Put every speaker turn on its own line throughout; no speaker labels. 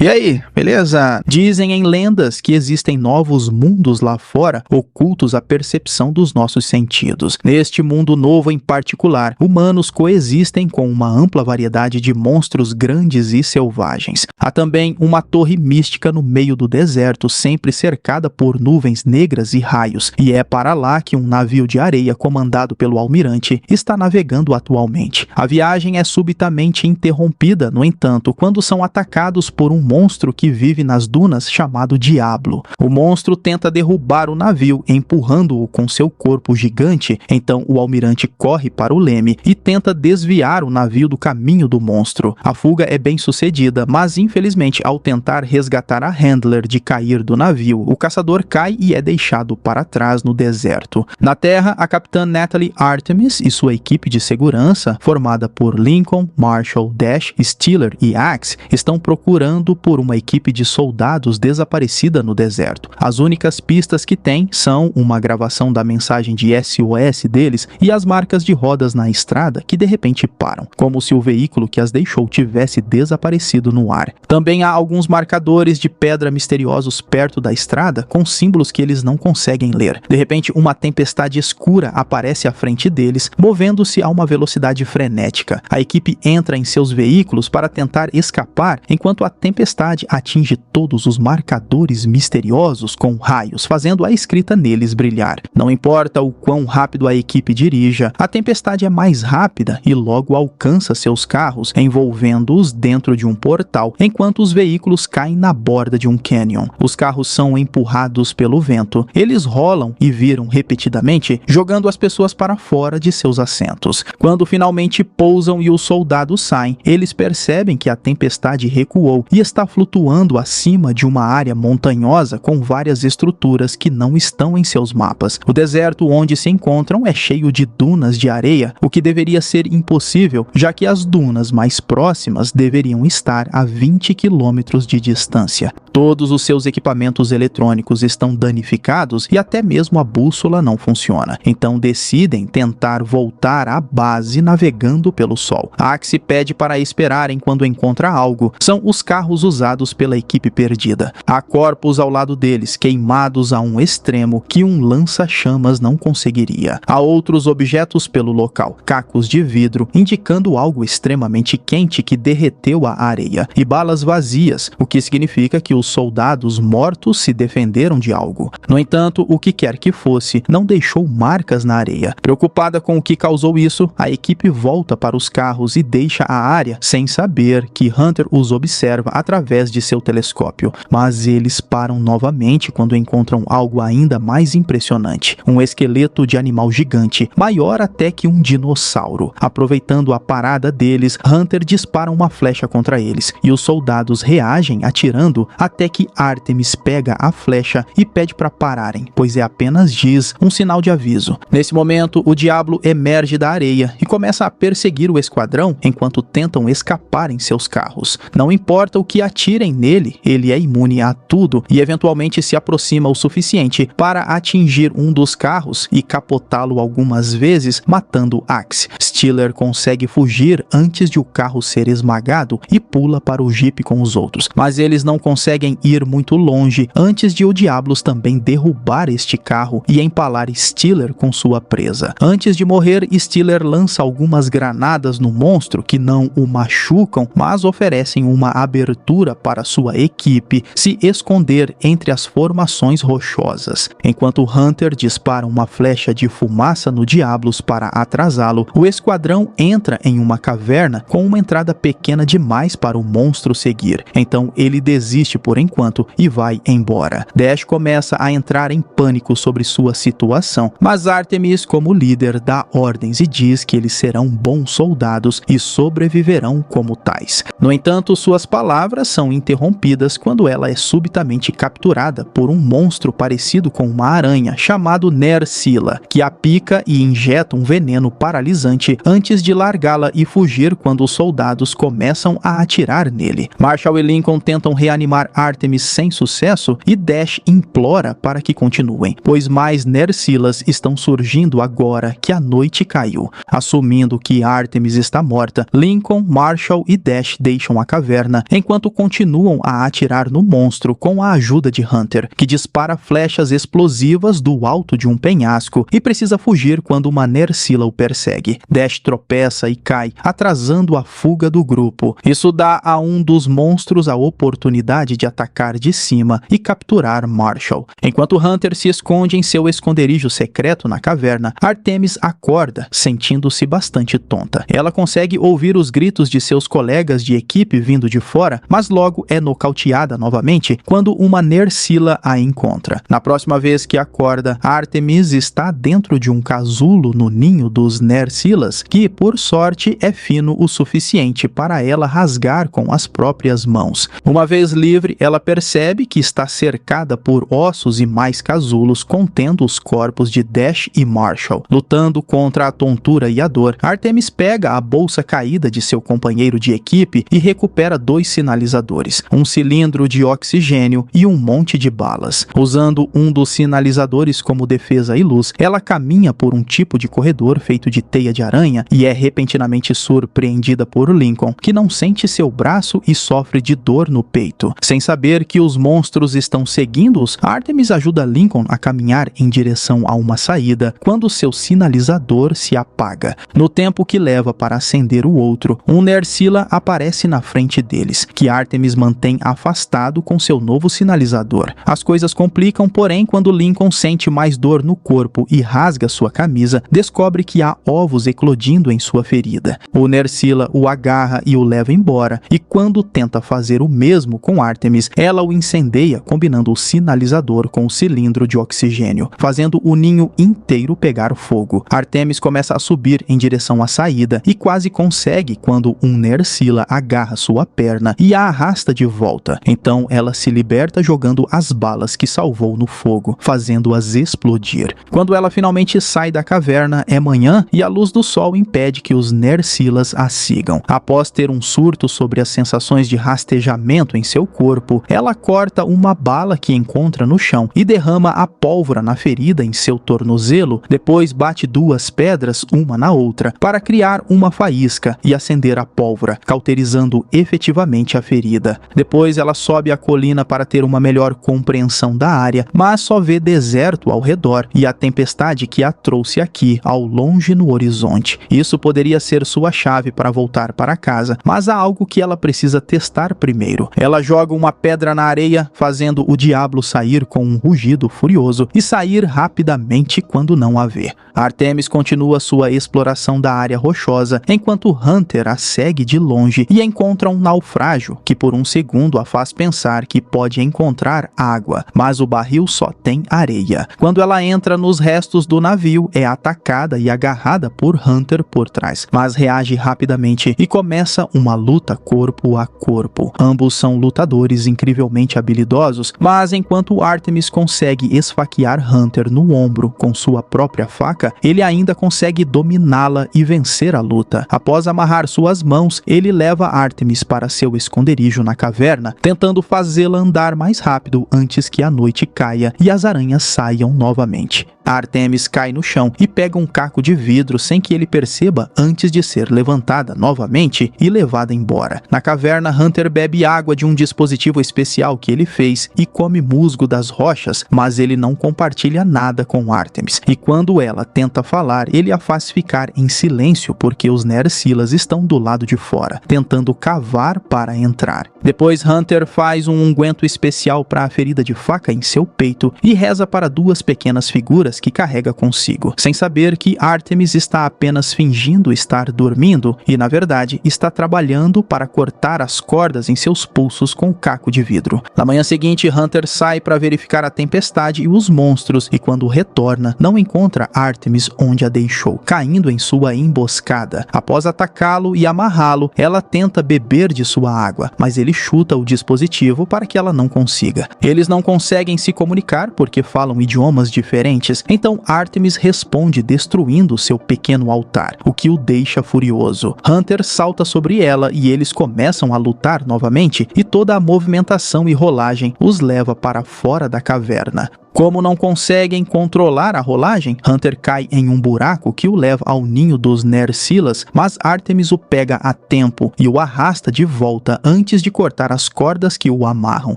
E aí, beleza? Dizem em lendas que existem novos mundos lá fora, ocultos à percepção dos nossos sentidos. Neste mundo novo em particular, humanos coexistem com uma ampla variedade de monstros grandes e selvagens. Há também uma torre mística no meio do deserto, sempre cercada por nuvens negras e raios, e é para lá que um navio de areia comandado pelo almirante está navegando atualmente. A viagem é subitamente interrompida, no entanto, quando são atacados por um monstro que vive nas dunas chamado Diablo. O monstro tenta derrubar o navio, empurrando-o com seu corpo gigante, então o almirante corre para o leme e tenta desviar o navio do caminho do monstro. A fuga é bem sucedida, mas infelizmente ao tentar resgatar a Handler de cair do navio, o caçador cai e é deixado para trás no deserto. Na Terra, a capitã Natalie Artemis e sua equipe de segurança, formada por Lincoln, Marshall, Dash, Steeler e Axe, estão procurando por uma equipe de soldados desaparecida no deserto. As únicas pistas que têm são uma gravação da mensagem de SOS deles e as marcas de rodas na estrada que de repente param, como se o veículo que as deixou tivesse desaparecido no ar. Também há alguns marcadores de pedra misteriosos perto da estrada com símbolos que eles não conseguem ler. De repente, uma tempestade escura aparece à frente deles, movendo-se a uma velocidade frenética. A equipe entra em seus veículos para tentar escapar, enquanto a tempestade atinge todos os marcadores misteriosos com raios, fazendo a escrita neles brilhar. Não importa o quão rápido a equipe dirija, a tempestade é mais rápida e logo alcança seus carros, envolvendo-os dentro de um portal, enquanto os veículos caem na borda de um canyon. Os carros são empurrados pelo vento, eles rolam e viram repetidamente, jogando as pessoas para fora de seus assentos. Quando finalmente pousam e os soldados saem, eles percebem que a tempestade recuou e está flutuando acima de uma área montanhosa com várias estruturas que não estão em seus mapas. O deserto onde se encontram é cheio de dunas de areia, o que deveria ser impossível, já que as dunas mais próximas deveriam estar a 20 quilômetros de distância. Todos os seus equipamentos eletrônicos estão danificados e até mesmo a bússola não funciona. Então decidem tentar voltar à base navegando pelo sol. Axe pede para esperarem quando encontra algo. São os carros usados pela equipe perdida. Há corpos ao lado deles, queimados a um extremo que um lança-chamas não conseguiria. Há outros objetos pelo local, cacos de vidro, indicando algo extremamente quente que derreteu a areia, e balas vazias, o que significa que os soldados mortos se defenderam de algo. No entanto, o que quer que fosse, não deixou marcas na areia. Preocupada com o que causou isso, a equipe volta para os carros e deixa a área sem saber que Hunter os observa através de seu telescópio, mas eles param novamente quando encontram algo ainda mais impressionante, um esqueleto de animal gigante, maior até que um dinossauro. Aproveitando a parada deles, Hunter dispara uma flecha contra eles, e os soldados reagem atirando até que Artemis pega a flecha e pede para pararem, pois é apenas giz, um sinal de aviso. Nesse momento, o Diablo emerge da areia e começa a perseguir o esquadrão enquanto tentam escapar em seus carros. Não importa o que atirem nele, ele é imune a tudo e eventualmente se aproxima o suficiente para atingir um dos carros e capotá-lo algumas vezes, matando Axe. Steeler consegue fugir antes de o carro ser esmagado e pula para o Jeep com os outros, mas eles não conseguem ir muito longe antes de o Diablos também derrubar este carro e empalar Steeler com sua presa. Antes de morrer, Steeler lança algumas granadas no monstro que não o machucam, mas oferecem uma abertura para sua equipe se esconder entre as formações rochosas. Enquanto Hunter dispara uma flecha de fumaça no Diablos para atrasá-lo, o esquadrão entra em uma caverna com uma entrada pequena demais para o monstro seguir. Então ele desiste por enquanto e vai embora. Dash começa a entrar em pânico sobre sua situação, mas Artemis, como líder, dá ordens e diz que eles serão bons soldados e sobreviverão como tais. No entanto, suas palavras são interrompidas quando ela é subitamente capturada por um monstro parecido com uma aranha chamado Nerscylla, que a pica e injeta um veneno paralisante antes de largá-la e fugir quando os soldados começam a atirar nele. Marshall e Lincoln tentam reanimar Artemis sem sucesso e Dash implora para que continuem, pois mais Nersilas estão surgindo agora que a noite caiu. Assumindo que Artemis está morta, Lincoln, Marshall e Dash deixam a caverna, enquanto continuam a atirar no monstro com a ajuda de Hunter, que dispara flechas explosivas do alto de um penhasco e precisa fugir quando uma Nersila o persegue. Dash tropeça e cai, atrasando a fuga do grupo. Isso dá a um dos monstros a oportunidade de atacar de cima e capturar Marshall. Enquanto Hunter se esconde em seu esconderijo secreto na caverna, Artemis acorda, sentindo-se bastante tonta. Ela consegue ouvir os gritos de seus colegas de equipe vindo de fora, mas logo é nocauteada novamente quando uma Nersila a encontra. Na próxima vez que acorda, Artemis está dentro de um casulo no ninho dos Nersilas, que por sorte é fino o suficiente para ela rasgar com as próprias mãos. Uma vez livre, ela percebe que está cercada por ossos e mais casulos contendo os corpos de Dash e Marshall. Lutando contra a tontura e a dor, Artemis pega a bolsa caída de seu companheiro de equipe e recupera 2 sinalizadores, um cilindro de oxigênio e um monte de balas. Usando um dos sinalizadores como defesa e luz, ela caminha por um tipo de corredor feito de teia de aranha e é repentinamente surpreendida por Lincoln, que não sente seu braço e sofre de dor no peito. Sem saber que os monstros estão seguindo-os, Artemis ajuda Lincoln a caminhar em direção a uma saída quando seu sinalizador se apaga. No tempo que leva para acender o outro, um Nersila aparece na frente deles, que Artemis mantém afastado com seu novo sinalizador. As coisas complicam, porém, quando Lincoln sente mais dor no corpo e rasga sua camisa, descobre que há ovos eclodindo em sua ferida. O Nersila o agarra e o leva embora, e quando tenta fazer o mesmo com Artemis, ela o incendeia, combinando o sinalizador com o cilindro de oxigênio, fazendo o ninho inteiro pegar fogo. Artemis começa a subir em direção à saída e quase consegue quando um Nersila agarra sua perna e a arrasta de volta. Então ela se liberta jogando as balas que salvou no fogo, fazendo-as explodir. Quando ela finalmente sai da caverna, é manhã e a luz do sol impede que os Nersilas a sigam. Após ter um surto sobre as sensações de rastejamento em seu corpo, ela corta uma bala que encontra no chão e derrama a pólvora na ferida em seu tornozelo, depois bate 2 pedras uma na outra para criar uma faísca e acender a pólvora, cauterizando efetivamente a ferida. Depois ela sobe a colina para ter uma melhor compreensão da área, mas só vê deserto ao redor e a tempestade que a trouxe aqui ao longe no horizonte. Isso poderia ser sua chave para voltar para casa, mas há algo que ela precisa testar primeiro. Ela joga uma pedra na areia, fazendo o diabo sair com um rugido furioso e sair rapidamente quando não a vê. Artemis continua sua exploração da área rochosa, enquanto Hunter a segue de longe e encontra um naufrágio que por um segundo a faz pensar que pode encontrar água, mas o barril só tem areia. Quando ela entra nos restos do navio, é atacada e agarrada por Hunter por trás, mas reage rapidamente e começa uma luta corpo a corpo. Ambos são lutadores incrivelmente habilidosos, mas enquanto Artemis consegue esfaquear Hunter no ombro com sua própria faca, ele ainda consegue dominá-la e vencer a luta. Após amarrar suas mãos, ele leva Artemis para seu esconderijo na caverna, tentando fazê-la andar mais rápido antes que a noite caia e as aranhas saiam novamente. Artemis cai no chão e pega um caco de vidro sem que ele perceba antes de ser levantada novamente e levada embora. Na caverna, Hunter bebe água de um dispositivo especial que ele fez e come musgo das rochas, mas ele não compartilha nada com Artemis. E quando ela tenta falar, ele a faz ficar em silêncio porque os Nersilas estão do lado de fora, tentando cavar para entrar. Depois, Hunter faz um unguento especial para a ferida de faca em seu peito e reza para 2 pequenas figuras que carrega consigo, sem saber que Artemis está apenas fingindo estar dormindo e, na verdade, está trabalhando para cortar as cordas em seus pulsos com o caco de vidro. Na manhã seguinte, Hunter sai para verificar a tempestade e os monstros e, quando retorna, não encontra Artemis onde a deixou, caindo em sua emboscada. Após atacá-lo e amarrá-lo, ela tenta beber de sua água, mas ele chuta o dispositivo para que ela não consiga. Eles não conseguem se comunicar porque falam idiomas diferentes, Então Artemis responde destruindo seu pequeno altar, o que o deixa furioso. Hunter salta sobre ela e eles começam a lutar novamente, e toda a movimentação e rolagem os leva para fora da caverna. Como não conseguem controlar a rolagem, Hunter cai em um buraco que o leva ao ninho dos Nersilas, mas Artemis o pega a tempo e o arrasta de volta antes de cortar as cordas que o amarram.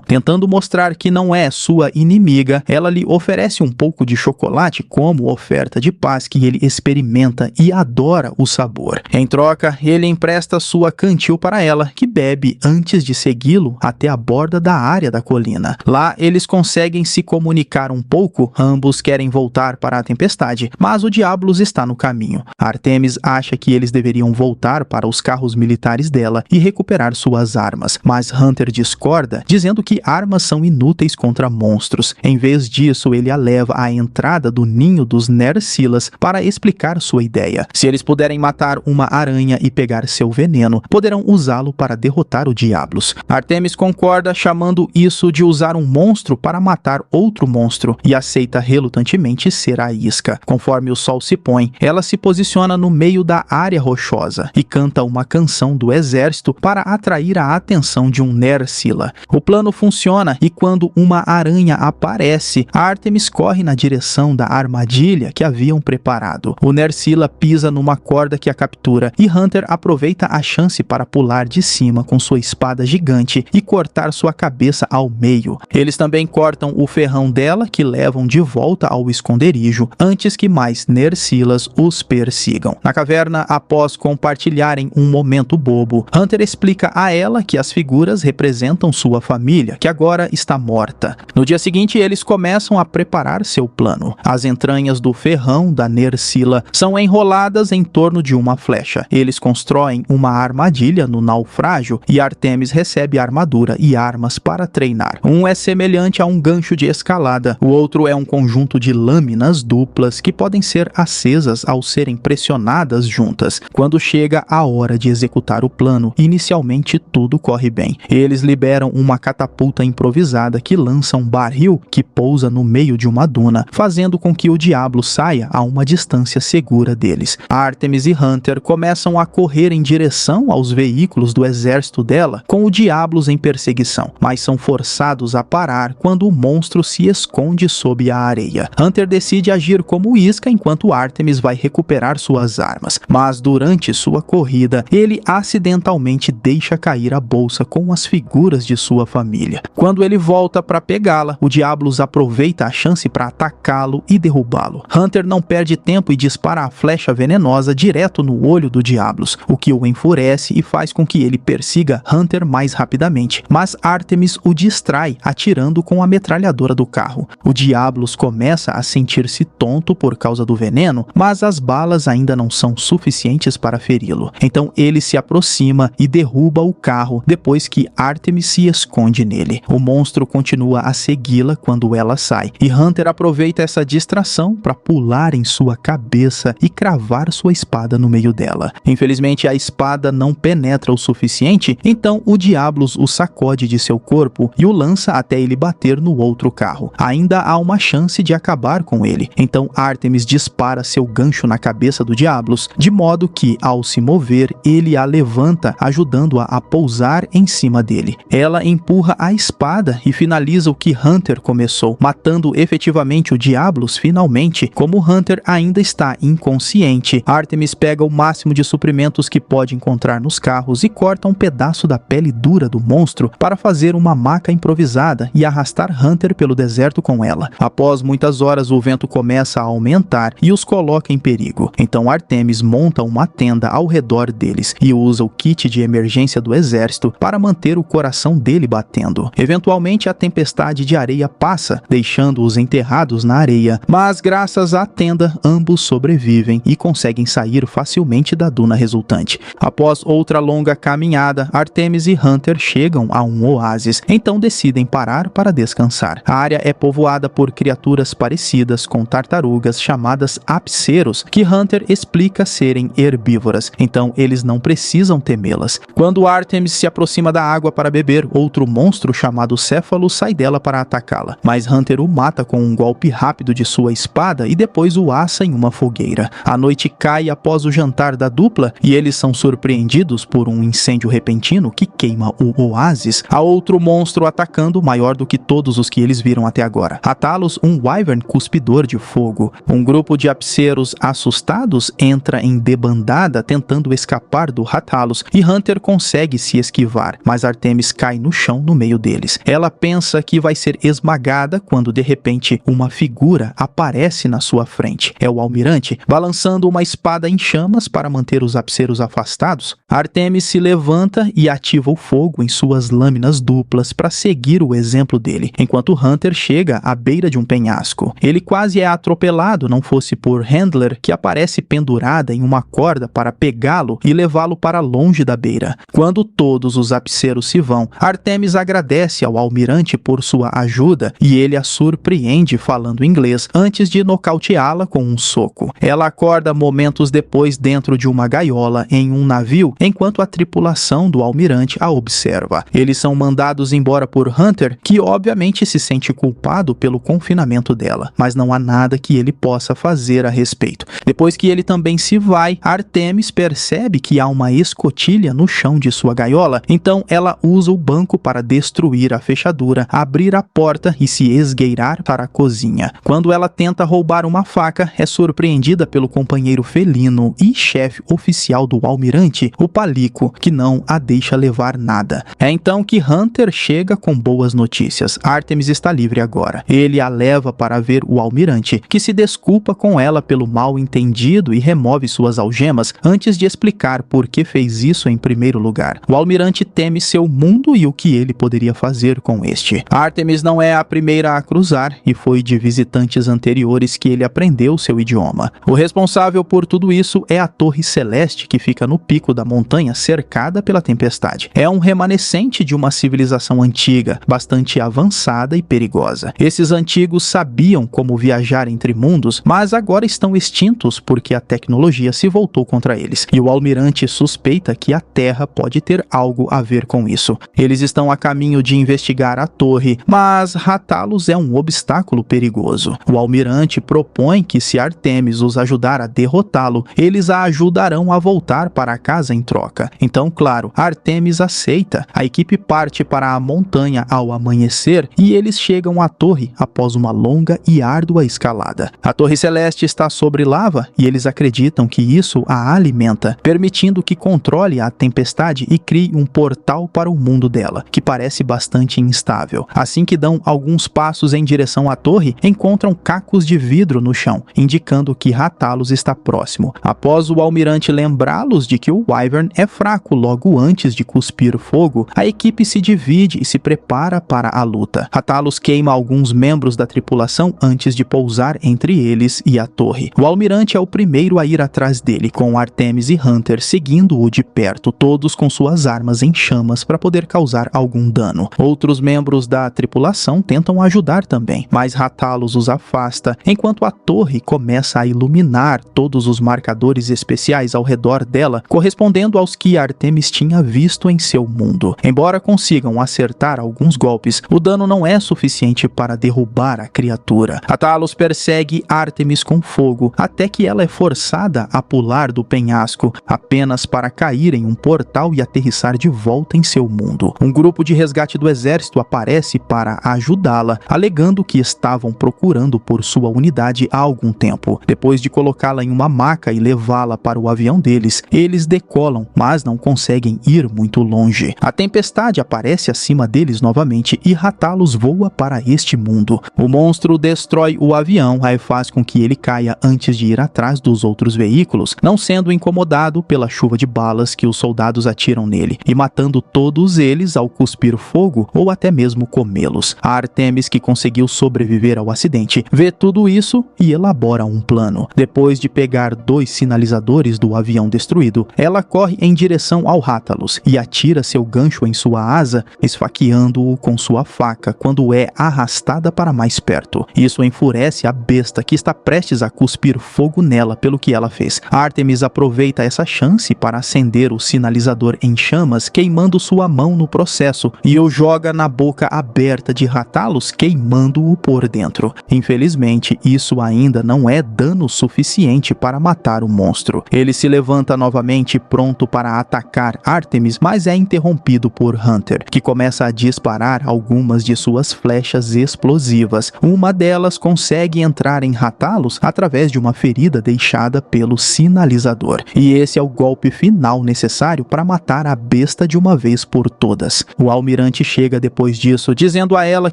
Tentando mostrar que não é sua inimiga, ela lhe oferece um pouco de chocolate como oferta de paz que ele experimenta e adora o sabor. Em troca, ele empresta sua cantil para ela, que bebe antes de segui-lo até a borda da área da colina. Lá, eles conseguem se comunicar um pouco, ambos querem voltar para a tempestade, mas o Diablos está no caminho. Artemis acha que eles deveriam voltar para os carros militares dela e recuperar suas armas, mas Hunter discorda, dizendo que armas são inúteis contra monstros. Em vez disso, ele a leva à entrada do ninho dos Nersilas para explicar sua ideia. Se eles puderem matar uma aranha e pegar seu veneno, poderão usá-lo para derrotar o Diablos. Artemis concorda, chamando isso de usar um monstro para matar outro monstro, e aceita relutantemente ser a isca. Conforme o sol se põe, ela se posiciona no meio da área rochosa e canta uma canção do exército para atrair a atenção de um Nersila. O plano funciona e quando uma aranha aparece, Artemis corre na direção da armadilha que haviam preparado. O Nersila pisa numa corda que a captura e Hunter aproveita a chance para pular de cima com sua espada gigante e cortar sua cabeça ao meio. Eles também cortam o ferrão dela, que levam de volta ao esconderijo antes que mais Nersilas os persigam. Na caverna, após compartilharem um momento bobo, Hunter explica a ela que as figuras representam sua família, que agora está morta. No dia seguinte, eles começam a preparar seu plano. As entranhas do ferrão da Nersila são enroladas em torno de uma flecha. Eles constroem uma armadilha no naufrágio e Artemis recebe armadura e armas para treinar. Um é semelhante a um gancho de escalada, o outro é um conjunto de lâminas duplas que podem ser acesas ao serem pressionadas juntas. Quando chega a hora de executar o plano, inicialmente tudo corre bem. Eles liberam uma catapulta improvisada que lança um barril que pousa no meio de uma duna, fazendo com que o Diablo saia a uma distância segura deles. Artemis e Hunter começam a correr em direção aos veículos do exército dela, com o Diablos em perseguição, mas são forçados a parar quando o monstro se esconde sob a areia. Hunter decide agir como isca enquanto Artemis vai recuperar suas armas, mas durante sua corrida, ele acidentalmente deixa cair a bolsa com as figuras de sua família. Quando ele volta para pegá-la, o Diablos aproveita a chance para atacá-lo e derrubá-lo. Hunter não perde tempo e dispara a flecha venenosa direto no olho do Diablos, o que o enfurece e faz com que ele persiga Hunter mais rapidamente, mas Artemis o distrai atirando com a metralhadora do carro. O Diablos começa a sentir-se tonto por causa do veneno, mas as balas ainda não são suficientes para feri-lo. Então ele se aproxima e derruba o carro depois que Artemis se esconde nele. O monstro continua a segui-la quando ela sai, e Hunter aproveita essa distração para pular em sua cabeça e cravar sua espada no meio dela. Infelizmente, a espada não penetra o suficiente, então o Diablos o sacode de seu corpo e o lança até ele bater no outro carro. Ainda há uma chance de acabar com ele, então Artemis dispara seu gancho na cabeça do Diablos, de modo que, ao se mover, ele a levanta, ajudando-a a pousar em cima dele. Ela empurra a espada e finaliza o que Hunter começou, matando efetivamente o Diablos finalmente. Como Hunter ainda está inconsciente, Artemis pega o máximo de suprimentos que pode encontrar nos carros e corta um pedaço da pele dura do monstro para fazer uma maca improvisada e arrastar Hunter pelo deserto com ela. Após muitas horas, o vento começa a aumentar e os coloca em perigo. Então Artemis monta uma tenda ao redor deles e usa o kit de emergência do exército para manter o coração dele batendo. Eventualmente, a tempestade de areia passa, deixando-os enterrados na areia, mas graças à tenda, ambos sobrevivem e conseguem sair facilmente da duna resultante. Após outra longa caminhada, Artemis e Hunter chegam a um oásis, então decidem parar para descansar. A área é povoada por criaturas parecidas com tartarugas chamadas apseros, que Hunter explica serem herbívoras, então eles não precisam temê-las. Quando Artemis se aproxima da água para beber, outro monstro chamado Céfalo sai dela para atacá-la, mas Hunter o mata com um golpe rápido de de sua espada e depois o assa em uma fogueira. A noite cai após o jantar da dupla e eles são surpreendidos por um incêndio repentino que queima o oásis. Há outro monstro atacando, maior do que todos os que eles viram até agora. Rathalos, um wyvern cuspidor de fogo. Um grupo de apseros assustados entra em debandada tentando escapar do Rathalos e Hunter consegue se esquivar, mas Artemis cai no chão no meio deles. Ela pensa que vai ser esmagada quando de repente uma figura aparece na sua frente. É o almirante, balançando uma espada em chamas para manter os apseros afastados. Artemis se levanta e ativa o fogo em suas lâminas duplas para seguir o exemplo dele, enquanto Hunter chega à beira de um penhasco. Ele quase é atropelado, não fosse por Handler, que aparece pendurada em uma corda para pegá-lo e levá-lo para longe da beira. Quando todos os apseros se vão, Artemis agradece ao almirante por sua ajuda e ele a surpreende falando inglês antes de nocauteá-la com um soco. Ela acorda momentos depois dentro de uma gaiola em um navio, enquanto a tripulação do almirante a observa. Eles são mandados embora por Hunter, que obviamente se sente culpado pelo confinamento dela, mas não há nada que ele possa fazer a respeito. Depois que ele também se vai, Artemis percebe que há uma escotilha no chão de sua gaiola, então ela usa o banco para destruir a fechadura, abrir a porta e se esgueirar para a cozinha. Quando ela tenta roubar uma faca, é surpreendida pelo companheiro felino e chefe oficial do almirante, o Palico, que não a deixa levar nada. É então que Hunter chega com boas notícias. Artemis está livre agora. Ele a leva para ver o almirante, que se desculpa com ela pelo mal entendido e remove suas algemas antes de explicar por que fez isso em primeiro lugar. O almirante teme seu mundo e o que ele poderia fazer com este. Artemis não é a primeira a cruzar e foi de visitantes anteriores que ele aprendeu seu idioma. O responsável por tudo isso é a Torre Celeste, que fica no pico da montanha cercada pela tempestade. É um remanescente de uma civilização antiga, bastante avançada e perigosa. Esses antigos sabiam como viajar entre mundos, mas agora estão extintos porque a tecnologia se voltou contra eles, e o almirante suspeita que a Terra pode ter algo a ver com isso. Eles estão a caminho de investigar a torre, mas Rathalos é um obstáculo perigoso. O almirante propõe que se Artemis os ajudar a derrotá-lo, eles a ajudarão a voltar para a casa em troca. Então, claro, Artemis aceita. A equipe parte para a montanha ao amanhecer e eles chegam à torre após uma longa e árdua escalada. A Torre Celeste está sobre lava e eles acreditam que isso a alimenta, permitindo que controle a tempestade e crie um portal para o mundo dela, que parece bastante instável. Assim que dão alguns passos em direção à torre, encontram cacos de vidro no chão, indicando que Rathalos está próximo. Após o almirante lembrá-los de que o Wyvern é fraco logo antes de cuspir fogo, a equipe se divide e se prepara para a luta. Rathalos queima alguns membros da tripulação antes de pousar entre eles e a torre. O almirante é o primeiro a ir atrás dele, com Artemis e Hunter seguindo-o de perto, todos com suas armas em chamas para poder causar algum dano. Outros membros da tripulação tentam ajudar também, mas Rathalos os afasta, enquanto a torre começa a iluminar todos os marcadores especiais ao redor dela, correspondendo aos que Artemis tinha visto em seu mundo. Embora consigam acertar alguns golpes, o dano não é suficiente para derrubar a criatura. Rathalos persegue Artemis com fogo, até que ela é forçada a pular do penhasco, apenas para cair em um portal e aterrissar de volta em seu mundo. Um grupo de resgate do exército aparece para ajudá-la, alegando que estavam procurando por sua unidade há algum tempo. Depois de colocá-la em uma maca e levá-la para o avião deles, eles decolam, mas não conseguem ir muito longe. A tempestade aparece acima deles novamente e Rathalos voa para este mundo. O monstro destrói o avião e faz com que ele caia antes de ir atrás dos outros veículos, não sendo incomodado pela chuva de balas que os soldados atiram nele, e matando todos eles ao cuspir fogo ou até mesmo comê-los. A Artemis, que conseguiu sobreviver ao acidente, vê tudo isso e elabora um plano. Depois de pegar 2 sinalizadores do avião destruído, ela corre em direção ao Rathalos e atira seu gancho em sua asa, esfaqueando-o com sua faca quando é arrastada para mais perto. Isso enfurece a besta, que está prestes a cuspir fogo nela pelo que ela fez. Artemis aproveita essa chance para acender o sinalizador em chamas, queimando sua mão no processo, e o joga na boca aberta de Rathalos, queimando-o por dentro. Infelizmente, isso ainda não é dano suficiente para matar o monstro. Ele se levanta novamente pronto para atacar Artemis, mas é interrompido por Hunter, que começa a disparar algumas de suas flechas explosivas. Uma delas consegue entrar em Rathalos através de uma ferida deixada pelo sinalizador. E esse é o golpe final necessário para matar a besta de uma vez por todas. O almirante chega depois disso, dizendo a ela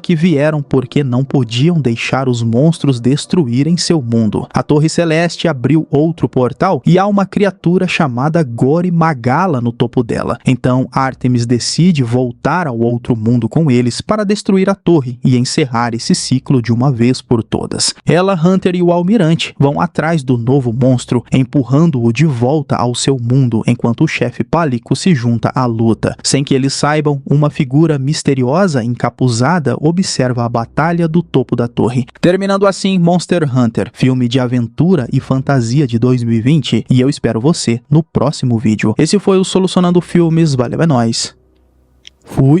que vieram porque não podiam deixar os monstros destruírem seu mundo. A Torre Celeste abriu outro portal e há uma criatura chamada Gore Magala no topo dela. Então Artemis decide voltar ao outro mundo com eles para destruir a torre e encerrar esse ciclo de uma vez por todas. Ela, Hunter e o almirante vão atrás do novo monstro, empurrando-o de volta ao seu mundo, enquanto o chefe Palico se junta à luta. Sem que eles saibam, uma figura misteriosa encapuzada observa a batalha do topo da torre. Terminando assim Monster Hunter, filme de aventura e fantasia de 2020, e eu espero você no próximo vídeo. Esse foi o Solucionando Filmes, valeu, é nóis. Fui!